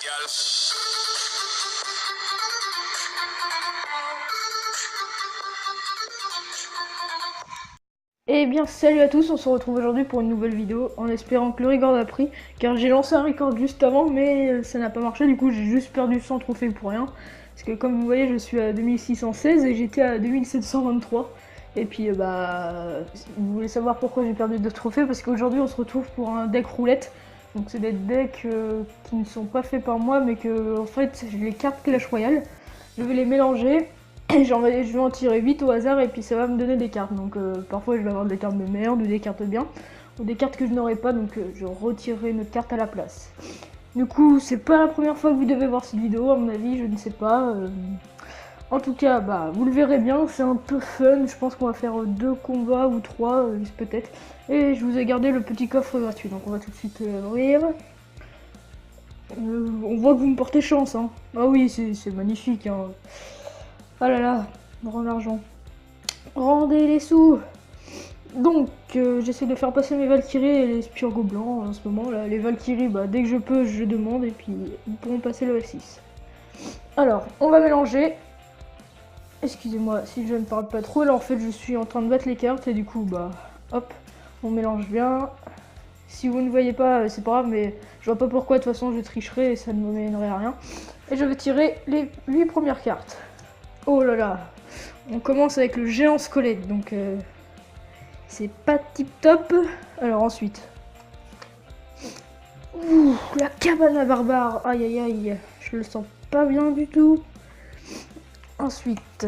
gal. Eh bien salut à tous, on se retrouve aujourd'hui pour une nouvelle vidéo en espérant que le record a pris car j'ai lancé un record juste avant mais ça n'a pas marché, du coup j'ai juste perdu 100 trophées pour rien parce que comme vous voyez je suis à 2616 et j'étais à 2723 et puis vous voulez savoir pourquoi j'ai perdu 2 trophées, parce qu'aujourd'hui on se retrouve pour un deck roulette. Donc c'est des decks qui ne sont pas faits par moi mais que en fait j'ai les cartes Clash Royale, je vais les mélanger. Je vais en tirer 8 au hasard et puis ça va me donner des cartes. Donc parfois je vais avoir des cartes de merde ou des cartes bien ou des cartes que je n'aurai pas, donc je retirerai une carte à la place. Du coup c'est pas la première fois que vous devez voir cette vidéo à mon avis, je ne sais pas. En tout cas vous le verrez bien, c'est un peu fun, je pense qu'on va faire 2 combats ou 3 peut-être. Et je vous ai gardé le petit coffre gratuit, donc on va tout de suite ouvrir. On voit que vous me portez chance, hein. Ah oui, c'est magnifique, hein. Ah là là, rends l'argent. Rendez les sous. Donc, j'essaie de faire passer mes Valkyries et les Spurgo blancs en ce moment. Là. Les Valkyries, dès que je peux, je demande et puis ils pourront passer le F6. Alors, on va mélanger. Excusez-moi si je ne parle pas trop. Là, en fait, je suis en train de battre les cartes et du coup, hop, on mélange bien. Si vous ne voyez pas, c'est pas grave, mais je vois pas pourquoi. De toute façon, je tricherai et ça ne me mènerait à rien. Et je vais tirer les 8 premières cartes. Oh là là, on commence avec le géant squelette, donc c'est pas tip top. Alors ensuite, ouh, la cabane à barbare, aïe aïe aïe, je le sens pas bien du tout. Ensuite,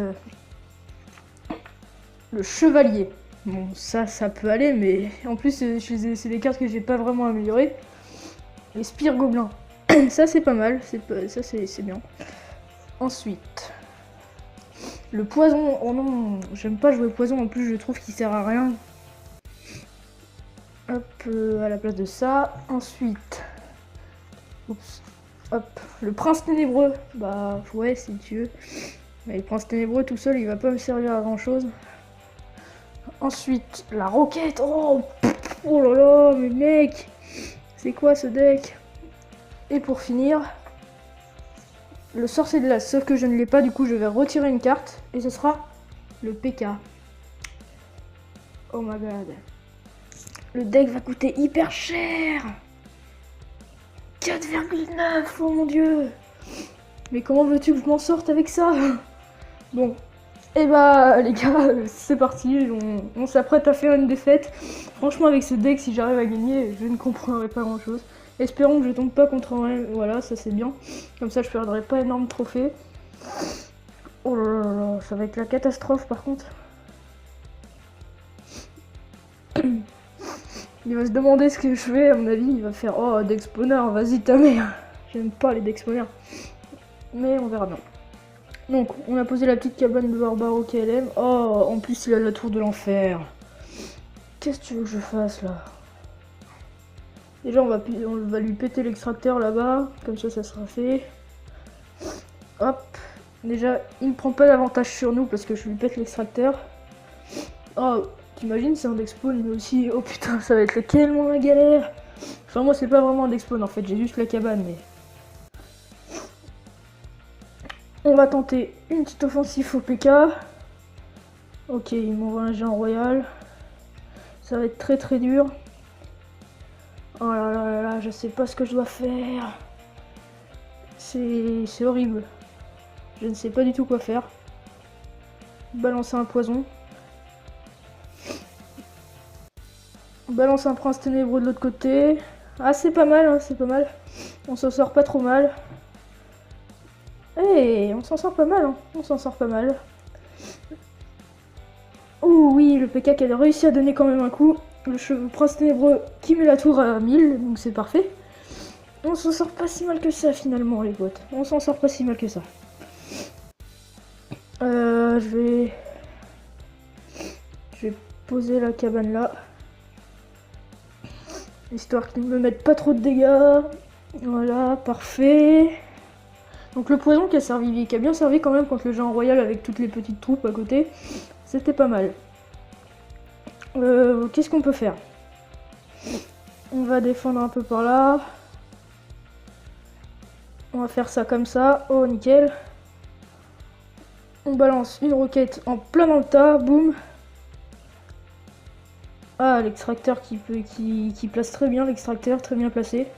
le chevalier, bon ça peut aller, mais en plus c'est des cartes que j'ai pas vraiment améliorées. Les spires gobelins, ça c'est pas mal, ça c'est bien. Ensuite, le poison, oh non, j'aime pas jouer poison, en plus je trouve qu'il sert à rien. Hop, à la place de ça. Ensuite, oups, hop, le prince ténébreux. Ouais, si tu veux. Mais le prince ténébreux tout seul, il va pas me servir à grand chose. Ensuite, la roquette. Oh, oh là là, mais mec, c'est quoi ce deck? Et pour finir, le sorcier de glace. Sauf que je ne l'ai pas, du coup, je vais retirer une carte et ce sera le PK. Oh my god. Le deck va coûter hyper cher. 4,9, oh mon dieu. Mais comment veux-tu que je m'en sorte avec ça? Bon, et les gars, c'est parti, on s'apprête à faire une défaite. Franchement avec ce deck, si j'arrive à gagner, je ne comprendrai pas grand chose. Espérons que je tombe pas contre un... Voilà, ça c'est bien. Comme ça je perdrai pas énorme trophée. Oh là là là, ça va être la catastrophe par contre. Il va se demander ce que je fais, à mon avis, il va faire « Oh, deck spawner, vas-y ta mère !» J'aime pas les deck spawners. Mais on verra bien. Donc, on a posé la petite cabane de barbare au KLM. Oh, en plus il a la tour de l'enfer. Qu'est-ce que tu veux que je fasse là? Déjà, on va lui péter l'extracteur là-bas. Comme ça sera fait. Hop. Déjà, il ne prend pas d'avantage sur nous parce que je lui pète l'extracteur. Oh, t'imagines, c'est un deck spawn, mais aussi... Oh putain, ça va être tellement la galère. Enfin, moi, c'est pas vraiment un deck spawn en fait, j'ai juste la cabane, mais... On va tenter une petite offensive au PK. Ok, il m'envoie un géant royal. Ça va être très très dur. Oh là là là là, je sais pas ce que je dois faire. C'est horrible. Je ne sais pas du tout quoi faire. Balancer un poison. Balance un prince ténébreux de l'autre côté. Ah, c'est pas mal, hein, c'est pas mal. On s'en sort pas trop mal. Eh, on s'en sort pas mal, hein. On s'en sort pas mal. Oh oui, le PK qui a réussi à donner quand même un coup. Le prince ténébreux qui met la tour à 1000, donc c'est parfait. On s'en sort pas si mal que ça finalement, les potes. On s'en sort pas si mal que ça. Je vais poser la cabane là. Histoire qu'ils ne me mettent pas trop de dégâts. Voilà, parfait. Donc le poison qui a bien servi quand même contre le géant royal avec toutes les petites troupes à côté. C'était pas mal. Qu'est-ce qu'on peut faire? On va défendre un peu par là. On va faire ça comme ça. Oh, nickel. On balance une roquette en plein dans le tas. Boum. Ah, l'extracteur qui place très bien. L'extracteur, très bien placé.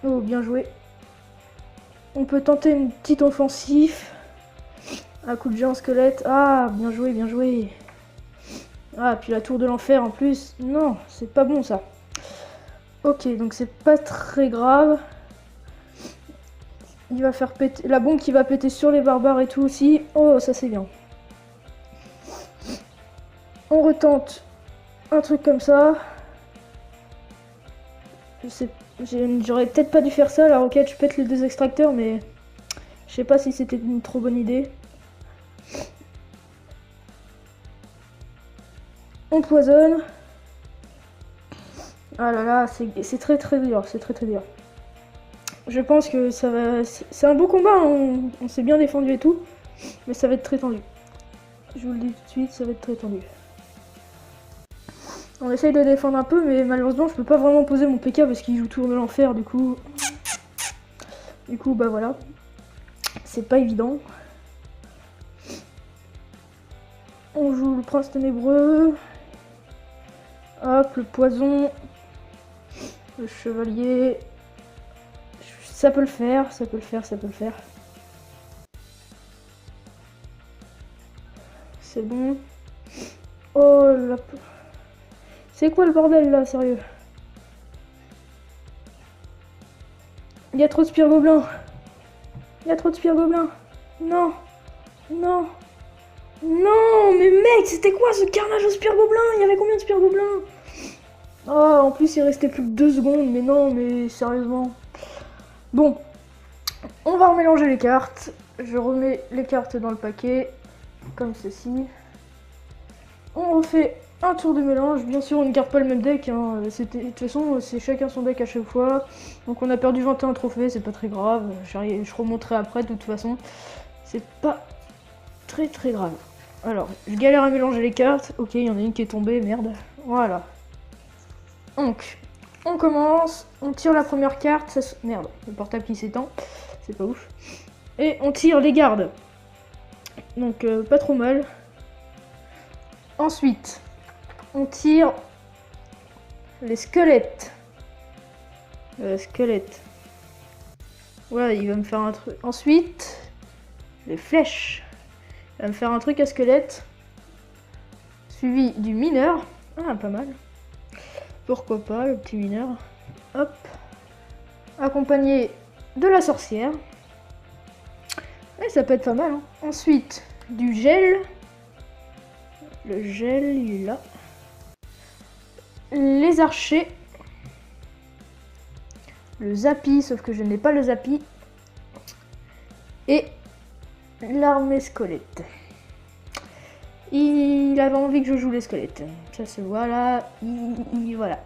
Oh, bien joué. On peut tenter une petite offensive. Un coup de géant squelette. Ah, bien joué, bien joué. Ah, puis la tour de l'enfer en plus. Non, c'est pas bon ça. Ok, donc c'est pas très grave. Il va faire péter... La bombe qui va péter sur les barbares et tout aussi. Oh, ça c'est bien. On retente un truc comme ça. J'aurais peut-être pas dû faire ça. La roquette, je pète les deux extracteurs, mais... Je sais pas si c'était une trop bonne idée. On poisonne. Ah là là, c'est très très dur, c'est très très dur. Je pense que ça va... C'est un beau combat, hein. On s'est bien défendu et tout. Mais ça va être très tendu. Je vous le dis tout de suite, ça va être très tendu. On essaye de défendre un peu, mais malheureusement, je peux pas vraiment poser mon PK parce qu'il joue tour de l'enfer, du coup... bah voilà. C'est pas évident. On joue le prince ténébreux. Hop, le poison. Le chevalier. Ça peut le faire, ça peut le faire, ça peut le faire. C'est bon. Oh là. C'est quoi le bordel là, sérieux? Il y a trop de spires gobelins. Il y a trop de spires gobelins. Non. Non. Non, mais mec, c'était quoi ce carnage aux spires gobelins? Il y avait combien de spires gobelins? Oh, en plus il restait plus que 2 secondes, mais non, mais sérieusement. Bon, on va remélanger les cartes. Je remets les cartes dans le paquet, comme ceci. On refait un tour de mélange. Bien sûr, on ne garde pas le même deck. Hein. De toute façon, c'est chacun son deck à chaque fois. Donc on a perdu 21 trophées, c'est pas très grave. Je remonterai après, de toute façon. C'est pas très très grave. Alors, je galère à mélanger les cartes. Ok, il y en a une qui est tombée, merde. Voilà. Donc, on commence. On tire la première carte. Merde, le portable qui s'étend. C'est pas ouf. Et on tire les gardes. Donc, pas trop mal. Ensuite, on tire les squelettes. Squelette. Voilà, il va me faire un truc. Ensuite, les flèches. Il va me faire un truc à squelette. Suivi du mineur. Ah, pas mal. Pourquoi pas, le petit mineur. Hop. Accompagné de la sorcière. Et ça peut être pas mal. Hein. Ensuite, du gel. Le gel, il est là. Les archers. Le zappy, sauf que je n'ai pas le zappy. Et l'armée squelette. Il avait envie que je joue les squelettes. Ça se voit là. Voilà.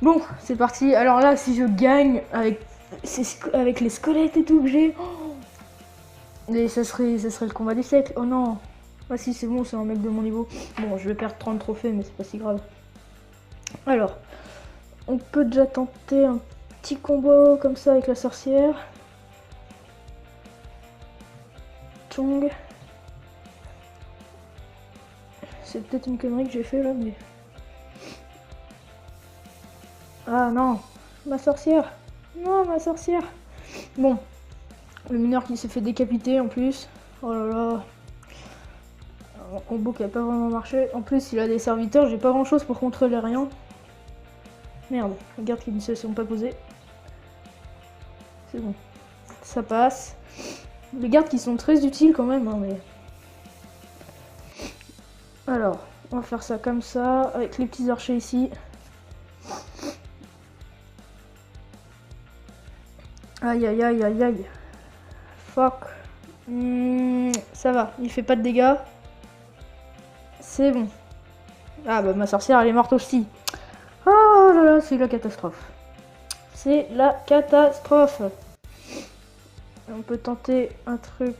Bon, c'est parti. Alors là, si je gagne avec les squelettes et tout que j'ai... Et ça serait le combat du siècle. Oh non. Ah si, c'est bon, c'est un mec de mon niveau. Bon, je vais perdre 30 trophées, mais c'est pas si grave. Alors, on peut déjà tenter un petit combo comme ça avec la sorcière. Chong. C'est peut-être une connerie que j'ai fait là, mais... Ah non, ma sorcière. Non, ma sorcière. Bon, le mineur qui s'est fait décapiter en plus. Oh là là. Un combo qui a pas vraiment marché. En plus, il a des serviteurs, j'ai pas grand chose pour contrôler rien. Merde, les gardes qui ne se sont pas posés. C'est bon. Ça passe. Les gardes qui sont très utiles quand même, hein, mais... Alors, on va faire ça comme ça, avec les petits archers ici. Aïe aïe aïe aïe aïe. Fuck. Ça va, il fait pas de dégâts. C'est bon. Ah bah ma sorcière elle est morte aussi. Oh là là, c'est la catastrophe. C'est la catastrophe. On peut tenter un truc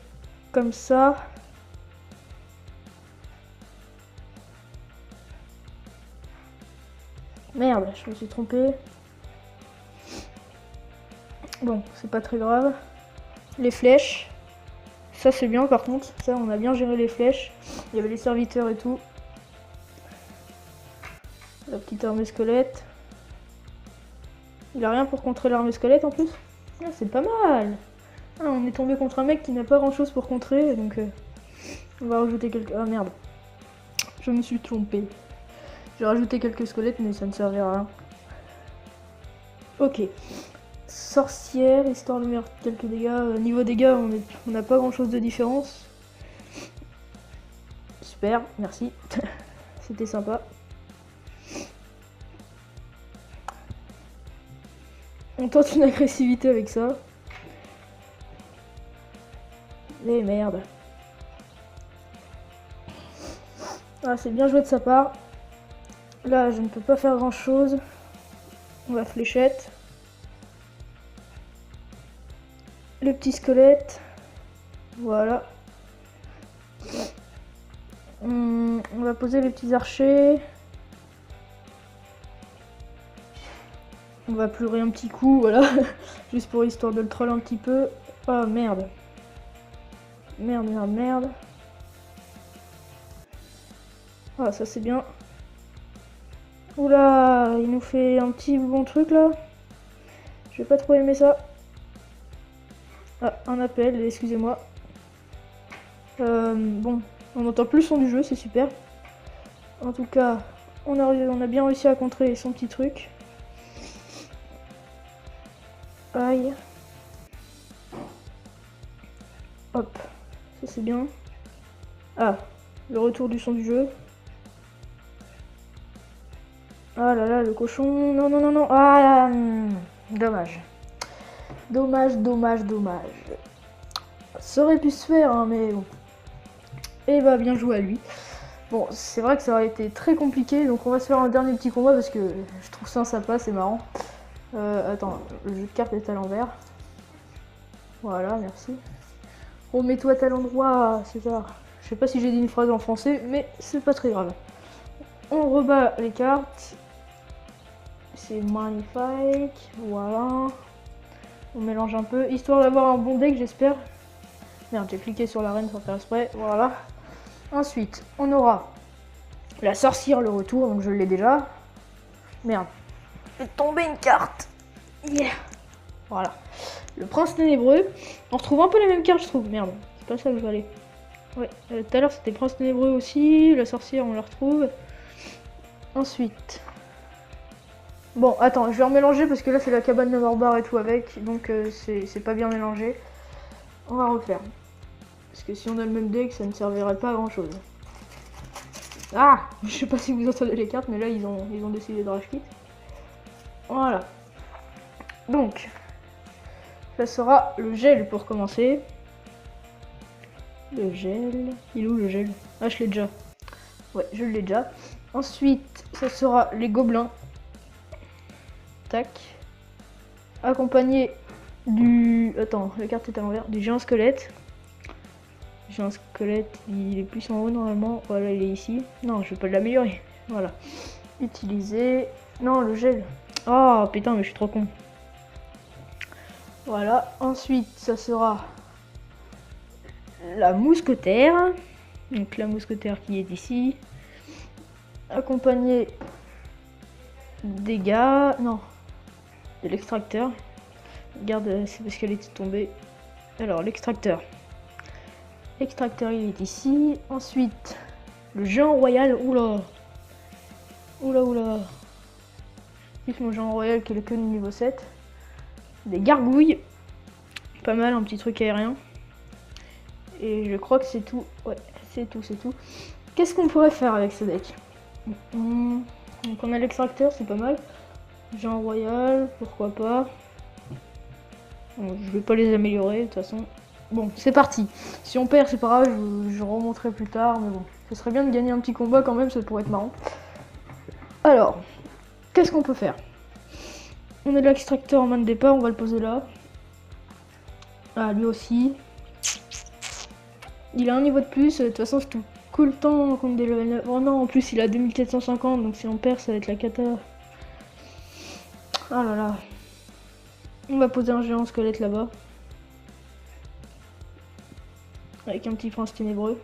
comme ça. Merde, je me suis trompé. Bon, c'est pas très grave. Les flèches. Ça c'est bien par contre. Ça on a bien géré les flèches. Il y avait les serviteurs et tout. La petite armée squelette. Il a rien pour contrer l'armée squelette en plus. Ah, c'est pas mal. Ah, on est tombé contre un mec qui n'a pas grand chose pour contrer. Donc on va rajouter quelques... Ah merde. Je me suis trompé. J'ai rajouté quelques squelettes mais ça ne servira à rien. Ok. Sorcière, histoire de mettre quelques dégâts. Niveau dégâts, on n'a pas grand chose de différence. Super, merci. C'était sympa. On tente une agressivité avec ça. Mais merde. Ah, c'est bien joué de sa part. Là, je ne peux pas faire grand chose. On va fléchette. Le petit squelette. Voilà. On va poser les petits archers. On va pleurer un petit coup, voilà. Juste pour histoire de le troll un petit peu. Oh merde. Merde, merde, merde. Ah, ça c'est bien. Oula, il nous fait un petit bon truc là. Je vais pas trop aimer ça. Ah, un appel, excusez-moi. Bon, on n'entend plus le son du jeu, c'est super. En tout cas, on a bien réussi à contrer son petit truc. Aïe. Hop, ça c'est bien. Ah, le retour du son du jeu. Ah là là, le cochon. Non, non, non, non. Ah, dommage. Dommage, dommage, dommage. Ça aurait pu se faire, hein, mais bon. Et bah, bien joué à lui. Bon, c'est vrai que ça aurait été très compliqué, donc on va se faire un dernier petit combat parce que je trouve ça sympa, c'est marrant. Attends, le jeu de cartes est à l'envers. Voilà, merci. Remets-toi à tel endroit, c'est ça. Je sais pas si j'ai dit une phrase en français, mais c'est pas très grave. On rebat les cartes. C'est magnifique, voilà. On mélange un peu, histoire d'avoir un bon deck, j'espère. Merde, j'ai cliqué sur la reine sans faire exprès, voilà. Ensuite, on aura la sorcière, le retour, donc je l'ai déjà. Merde, j'ai tombé une carte. Yeah. Voilà. Le prince ténébreux. On retrouve un peu les mêmes cartes, je trouve. Merde, c'est pas ça que je voulais. Ouais, tout à l'heure c'était prince ténébreux aussi. La sorcière, on la retrouve. Ensuite... Bon, attends, je vais remélanger parce que là c'est la cabane de Morbar et tout avec, donc c'est pas bien mélangé. On va refaire. Parce que si on a le même deck, ça ne servirait pas à grand chose. Ah, je sais pas si vous entendez les cartes, mais là ils ont décidé de rage kit. Voilà. Donc, ça sera le gel pour commencer. Le gel... Il est où le gel? Ah, je l'ai déjà. Ouais, je l'ai déjà. Ensuite, ça sera les gobelins. Tac. Accompagné du... Attends, la carte est à l'envers. Du géant squelette. Le géant squelette, il est plus en haut normalement. Voilà, il est ici. Non, je vais pas l'améliorer. Voilà. Utiliser... Non, le gel. Oh, putain, mais je suis trop con. Voilà. Ensuite, ça sera... la mousquetaire. Donc la mousquetaire qui est ici. Accompagné... des gars... Non. De l'extracteur. Regarde, c'est parce qu'elle était tombée. Alors, l'extracteur. L'extracteur, il est ici. Ensuite, le géant royal. Oula. Oula, oula. Plus mon géant royal qui est le que de niveau 7. Des gargouilles. Pas mal, un petit truc aérien. Et je crois que c'est tout. Ouais, c'est tout, c'est tout. Qu'est-ce qu'on pourrait faire avec ce deck? Donc on a l'extracteur, c'est pas mal. Géant royal, pourquoi pas. Bon, je vais pas les améliorer de toute façon. Bon, c'est parti. Si on perd, c'est pas grave, je remonterai plus tard, mais bon. Ce serait bien de gagner un petit combat quand même, ça pourrait être marrant. Alors, qu'est-ce qu'on peut faire? On a l'extracteur en main de départ, on va le poser là. Ah, lui aussi. Il a un niveau de plus, de toute façon je tout cool le temps contre des level 9. Oh non, en plus il a 2450, donc si on perd, ça va être la cata. Oh là là. On va poser un géant squelette là-bas. Avec un petit prince ténébreux.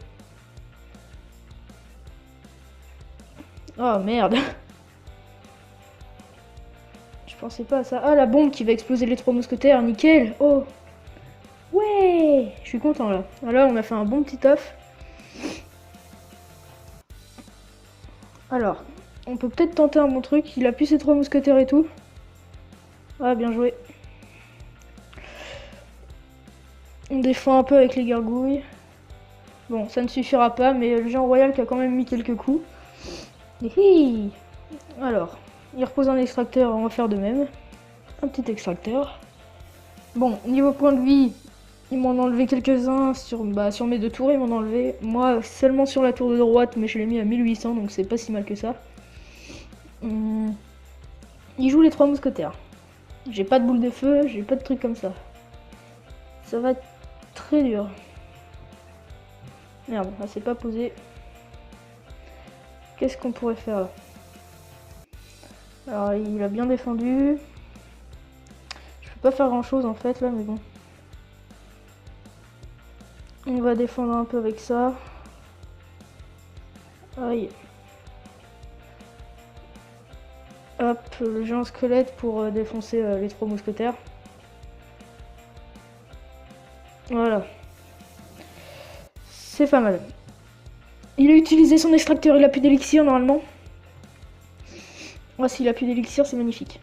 Oh merde. Je pensais pas à ça. Ah, la bombe qui va exploser les 3 mousquetaires, nickel. Oh. Ouais, je suis content là. Alors on a fait un bon petit taf. Alors, on peut peut-être tenter un bon truc. Il appuie ses 3 mousquetaires et tout. Ah, bien joué. On défend un peu avec les gargouilles. Bon, ça ne suffira pas, mais le géant royal qui a quand même mis quelques coups. Hihi. Alors, il repose un extracteur, on va faire de même. Un petit extracteur. Bon, niveau point de vie, ils m'en ont enlevé quelques-uns sur mes 2 tours, ils m'en ont enlevé. Moi, seulement sur la tour de droite, mais je l'ai mis à 1800, donc c'est pas si mal que ça. Il joue les 3 mousquetaires. J'ai pas de boule de feu, j'ai pas de trucs comme ça. Ça va être très dur. Merde, ça s'est pas posé. Qu'est-ce qu'on pourrait faire là? Alors, il a bien défendu. Je peux pas faire grand chose en fait là, mais bon. On va défendre un peu avec ça. Aïe. Hop, le géant squelette pour défoncer les 3 mousquetaires. Voilà. C'est pas mal. Il a utilisé son extracteur, il a plus d'élixir normalement. Oh, s'il a plus d'élixir, c'est magnifique.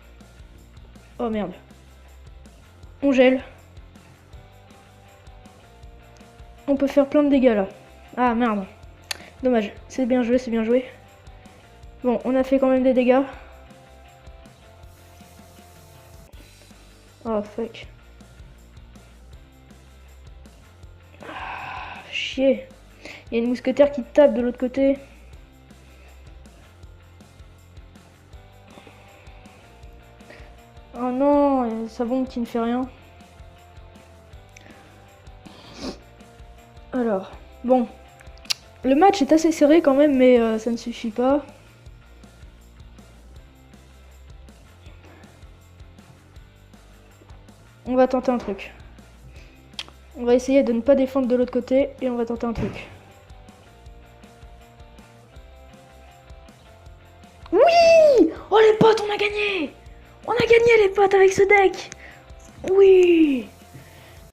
Oh merde. On gèle. On peut faire plein de dégâts là. Ah merde. Dommage. C'est bien joué, c'est bien joué. Bon, on a fait quand même des dégâts. Oh fuck. Ah, chier. Il y a une mousquetaire qui tape de l'autre côté. Oh non, sa bombe qui ne fait rien. Alors, bon. Le match est assez serré quand même, mais ça ne suffit pas. On va tenter un truc. On va essayer de ne pas défendre de l'autre côté et on va tenter un truc. Oui! Oh les potes, on a gagné! On a gagné les potes avec ce deck! Oui!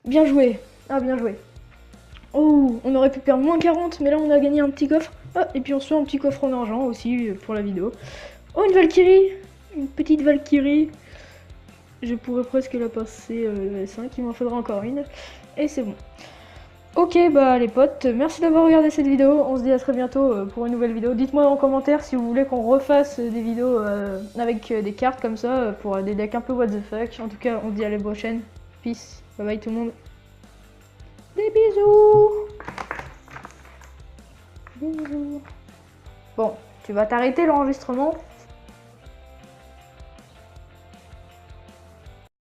Bien joué. Ah, bien joué. Oh, on aurait pu perdre moins 40, mais là on a gagné un petit coffre. Ah, et puis on se fait un petit coffre en argent aussi pour la vidéo. Oh, une Valkyrie! Une petite Valkyrie. Je pourrais presque la passer level 5, il m'en faudra encore une. Et c'est bon. Ok, bah les potes, merci d'avoir regardé cette vidéo. On se dit à très bientôt pour une nouvelle vidéo. Dites-moi en commentaire si vous voulez qu'on refasse des vidéos avec des cartes comme ça pour des decks un peu what the fuck. En tout cas, on se dit à la prochaine. Peace, bye bye tout le monde. Des bisous. Bisous. Bon, tu vas t'arrêter l'enregistrement.